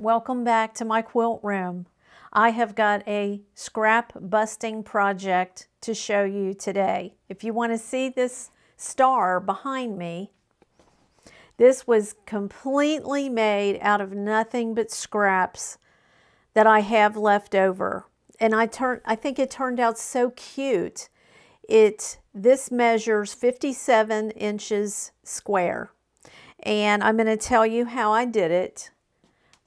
Welcome back to my quilt room. I have got a scrap busting project to show you today. If you want to see this star behind me, this was completely made out of nothing but scraps that I have left over. And I think it turned out so cute. This measures 57 inches square. And I'm going to tell you how I did it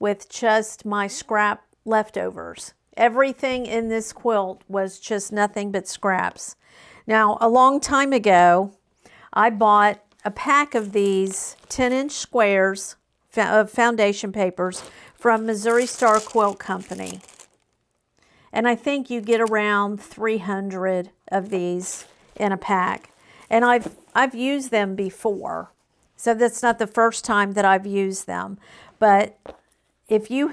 with just my scrap leftovers. Everything in this quilt was just nothing but scraps. Now, a long time ago, I bought a pack of these 10-inch squares of foundation papers from Missouri Star Quilt Company. And I think you get around 300 of these in a pack. And I've used them before. So that's not the first time that I've used them. But if you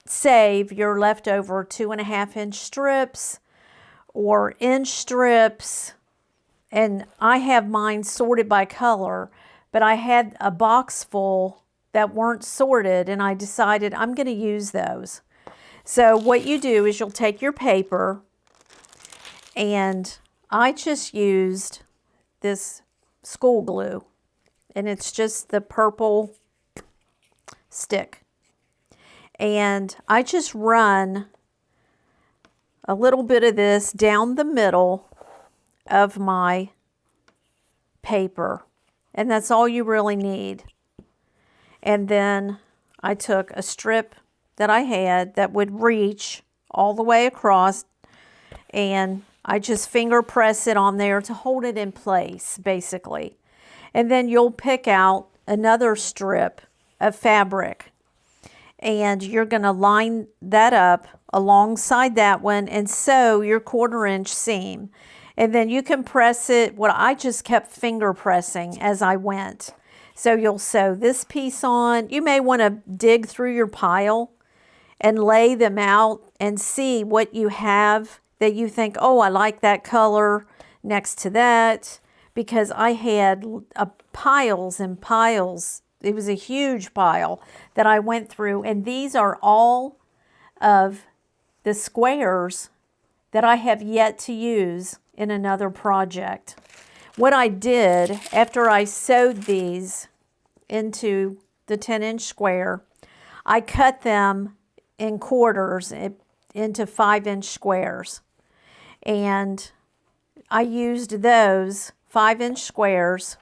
save your leftover 2.5-inch strips or inch strips, and I have mine sorted by color, but I had a box full that weren't sorted, and I decided I'm going to use those. So what you do is you'll take your paper, and I just used this school glue, and it's just the purple stick. And I just run a little bit of this down the middle of my paper. And that's all you really need. And then I took a strip that I had that would reach all the way across, and I just finger press it on there to hold it in place, basically. And then you'll pick out another strip of fabric, and you're going to line that up alongside that one and sew your 1/4-inch seam. And then you can press it. What I just kept finger pressing as I went. So you'll sew this piece on. You may want to dig through your pile and lay them out and see what you have that you think, oh, I like that color next to that, because I had piles and piles. It was a huge pile that I went through, and these are all of the squares that I have yet to use in another project. What I did after I sewed these into the 10-inch square, I cut them in quarters into 5-inch squares. And I used those 5-inch squares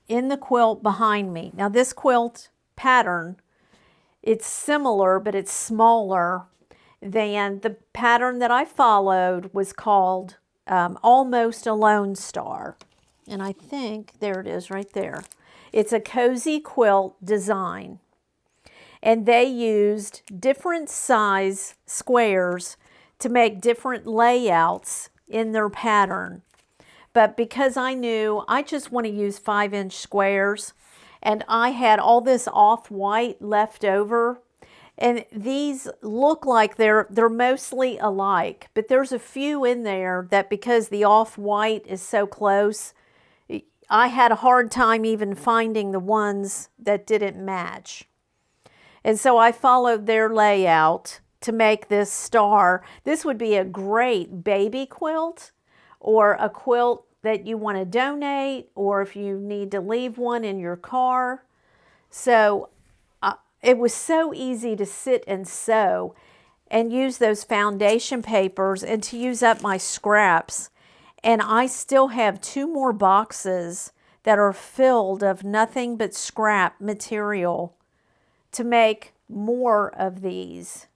in the quilt behind me. Now this quilt pattern, it's similar, but it's smaller than the pattern that I followed. Was called Almost a Lone Star. And I think, there it is right there. It's a Cozy Quilt Design. And they used different size squares to make different layouts in their pattern. But because I knew I just want to use 5-inch squares, and I had all this off-white left over, and these look like they're mostly alike, but there's a few in there that, because the off-white is so close, I had a hard time even finding the ones that didn't match. And so I followed their layout to make this star. This would be a great baby quilt, or a quilt that you want to donate, or if you need to leave one in your car. So it was so easy to sit and sew and use those foundation papers and to use up my scraps. And I still have 2 more boxes that are filled of nothing but scrap material to make more of these.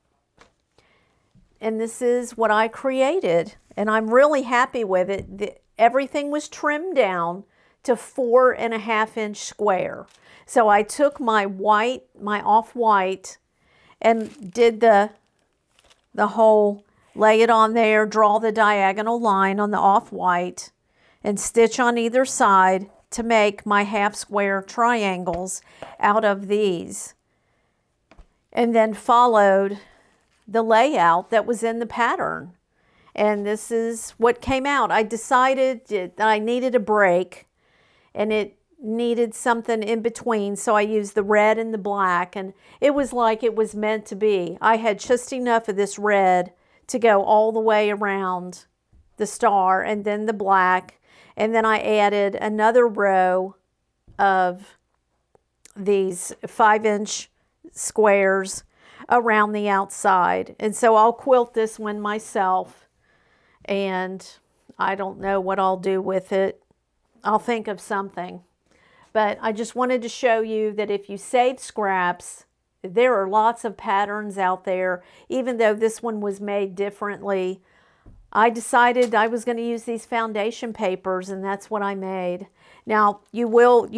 And this is what I created, and I'm really happy with it. Everything was trimmed down to 4.5-inch square. So I took my off-white, and did the whole, lay it on there, draw the diagonal line on the off-white, and stitch on either side to make my half-square triangles out of these. And then followed the layout that was in the pattern. And this is what came out. I decided that I needed a break, and it needed something in between, so I used the red and the black, and it was like it was meant to be. I had just enough of this red to go all the way around the star, and then the black, and then I added another row of these 5-inch squares around the outside. And so I'll quilt this one myself, and I don't know what I'll do with it. I'll think of something. But I just wanted to show you that if you save scraps, there are lots of patterns out there. Even though this one was made differently, I decided I was going to use these foundation papers, and that's what I made. Now, you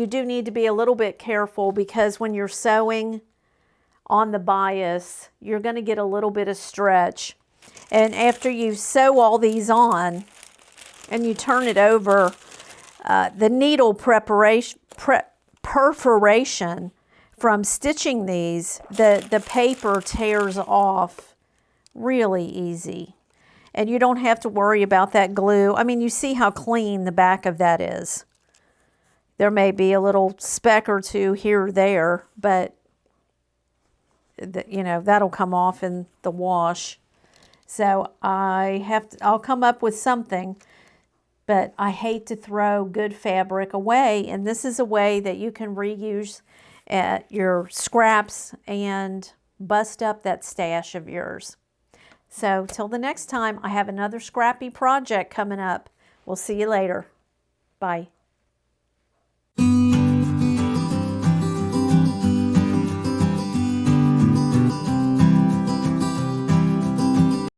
do need to be a little bit careful, because when you're sewing on the bias, you're going to get a little bit of stretch. And after you sew all these on and you turn it over, the needle perforation from stitching these, the paper tears off really easy. And you don't have to worry about that glue. I mean, you see how clean the back of that is. There may be a little speck or two here or there, but you know, that'll come off in the wash. So I'll come up with something, but I hate to throw good fabric away. And this is a way that you can reuse your scraps and bust up that stash of yours. So till the next time, I have another scrappy project coming up. We'll see you later. Bye.